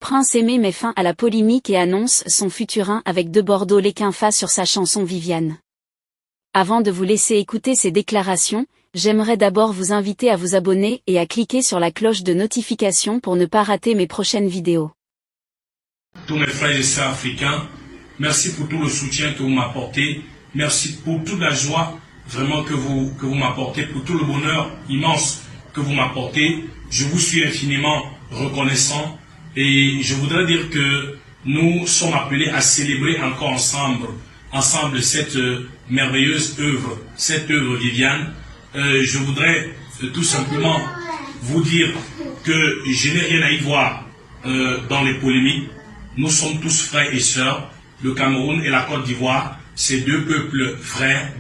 Prince Aimé met fin à la polémique et annonce son futur avec De Bordeaux Lequinfa sur sa chanson Viviane. Avant de vous laisser écouter ces déclarations, j'aimerais d'abord vous inviter à vous abonner et à cliquer sur la cloche de notification pour ne pas rater mes prochaines vidéos. Tous mes frères et sœurs africains, merci pour tout le soutien que vous m'apportez, merci pour toute la joie vraiment que vous m'apportez, pour tout le bonheur immense que vous m'apportez. Je vous suis infiniment reconnaissant et je voudrais dire que nous sommes appelés à célébrer encore ensemble cette merveilleuse œuvre, cette œuvre Viviane. Je voudrais tout simplement vous dire que je n'ai rien à y voir dans les polémiques. Nous sommes tous frères et sœurs. Le Cameroun et la Côte d'Ivoire, ces deux peuples frères,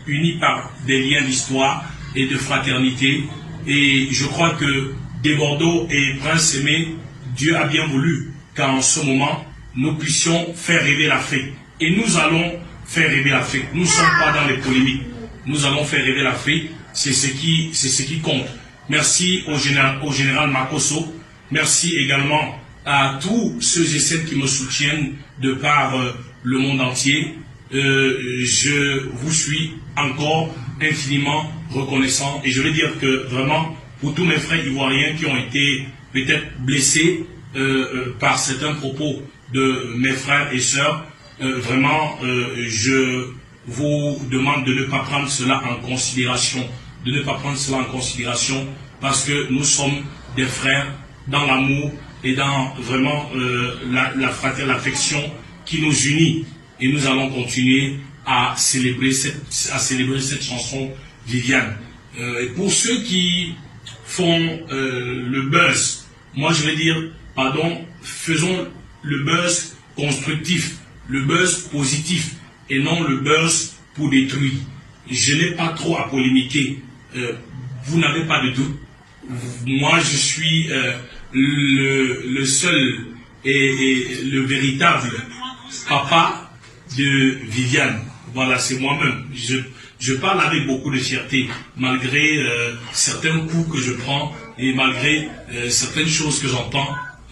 unis par des liens d'histoire et de fraternité. Et je crois que De Bordeaux et Prince Aimé, Dieu a bien voulu qu'en ce moment, nous puissions faire rêver l'Afrique. Et nous allons faire rêver l'Afrique. Nous ne sommes pas dans les polémiques. Nous allons faire rêver l'Afrique. C'est ce qui compte. Merci au général Makosso. Merci également à tous ceux et celles qui me soutiennent de par le monde entier. Je vous suis encore infiniment reconnaissant. Et je veux dire que vraiment, pour tous mes frères ivoiriens qui ont été peut-être blessés par certains propos de mes frères et sœurs, vraiment, je vous demande de ne pas prendre cela en considération. De ne pas prendre cela en considération parce que nous sommes des frères dans l'amour et dans vraiment la fraternité, l'affection qui nous unit. Et nous allons continuer à célébrer cette chanson Viviane. Et pour ceux qui font le buzz, moi je vais dire, pardon, faisons le buzz constructif, le buzz positif et non le buzz pour détruire. Je n'ai pas trop à polémiquer. Vous n'avez pas de doute. Moi je suis le seul et le véritable papa de Viviane. Voilà, c'est moi-même. Je parle avec beaucoup de fierté, malgré certains coups que je prends et malgré certaines choses que j'entends.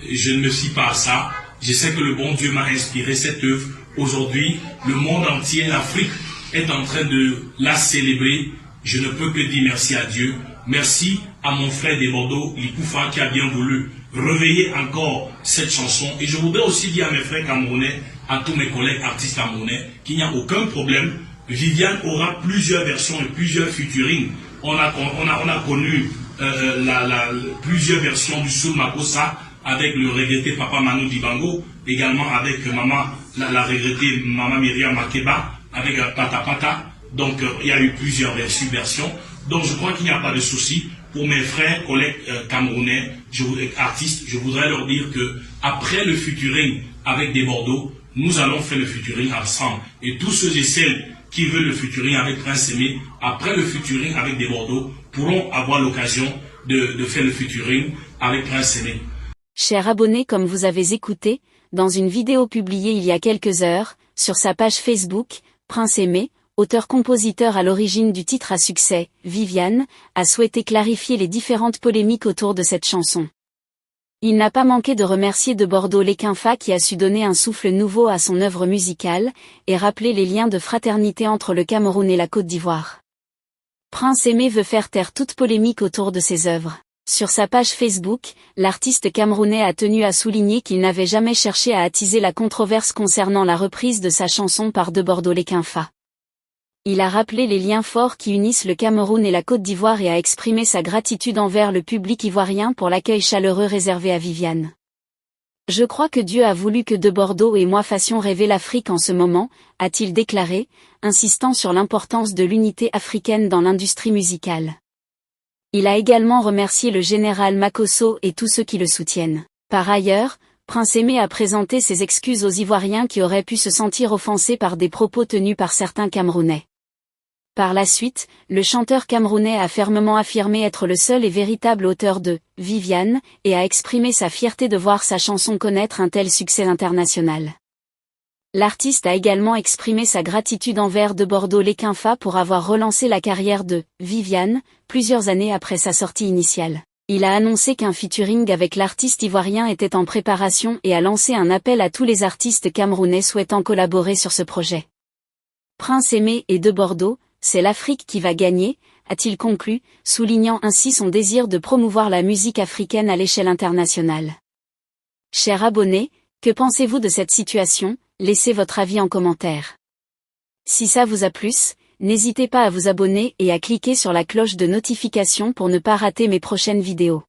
Je ne me fie pas à ça. Je sais que le bon Dieu m'a inspiré cette œuvre. Aujourd'hui, le monde entier, l'Afrique, est en train de la célébrer. Je ne peux que dire merci à Dieu. Merci à mon frère De Bordeaux Lequinfa qui a bien voulu réveiller encore cette chanson. Et je voudrais aussi dire à mes frères camerounais, à tous mes collègues artistes camerounais, qu'il n'y a aucun problème. Viviane aura plusieurs versions et plusieurs featuring. On a connu plusieurs versions du Soul Makossa avec le regretté Papa Manu Dibango, également avec la regrettée Maman Myriam Makeba, avec Pata Pata. Donc il y a eu plusieurs versions. Donc je crois qu'il n'y a pas de souci. Pour mes frères, collègues camerounais, artistes, je voudrais leur dire que après le featuring avec De Bordeaux, nous allons faire le featuring ensemble. Et tous ceux et celles qui veulent le featuring avec Prince Aimé, après le featuring avec De Bordeaux, pourront avoir l'occasion de faire le featuring avec Prince Aimé. Chers abonnés, comme vous avez écouté, dans une vidéo publiée il y a quelques heures, sur sa page Facebook, Prince Aimé, auteur-compositeur à l'origine du titre à succès, Viviane, a souhaité clarifier les différentes polémiques autour de cette chanson. Il n'a pas manqué de remercier De Bordeaux Lequinfa qui a su donner un souffle nouveau à son œuvre musicale, et rappeler les liens de fraternité entre le Cameroun et la Côte d'Ivoire. Prince Aimé veut faire taire toute polémique autour de ses œuvres. Sur sa page Facebook, l'artiste camerounais a tenu à souligner qu'il n'avait jamais cherché à attiser la controverse concernant la reprise de sa chanson par De Bordeaux Lequinfa. Il a rappelé les liens forts qui unissent le Cameroun et la Côte d'Ivoire et a exprimé sa gratitude envers le public ivoirien pour l'accueil chaleureux réservé à Viviane. Je crois que Dieu a voulu que De Bordeaux et moi fassions rêver l'Afrique en ce moment, a-t-il déclaré, insistant sur l'importance de l'unité africaine dans l'industrie musicale. Il a également remercié le général Makosso et tous ceux qui le soutiennent. Par ailleurs, Prince Aimé a présenté ses excuses aux Ivoiriens qui auraient pu se sentir offensés par des propos tenus par certains Camerounais. Par la suite, le chanteur camerounais a fermement affirmé être le seul et véritable auteur de « Viviane » et a exprimé sa fierté de voir sa chanson connaître un tel succès international. L'artiste a également exprimé sa gratitude envers De Bordeaux Lequinfa pour avoir relancé la carrière de « Viviane » plusieurs années après sa sortie initiale. Il a annoncé qu'un featuring avec l'artiste ivoirien était en préparation et a lancé un appel à tous les artistes camerounais souhaitant collaborer sur ce projet. Prince Aimé et de Bordeaux, c'est l'Afrique qui va gagner, a-t-il conclu, soulignant ainsi son désir de promouvoir la musique africaine à l'échelle internationale. Chers abonnés, que pensez-vous de cette situation? Laissez votre avis en commentaire. Si ça vous a plu, n'hésitez pas à vous abonner et à cliquer sur la cloche de notification pour ne pas rater mes prochaines vidéos.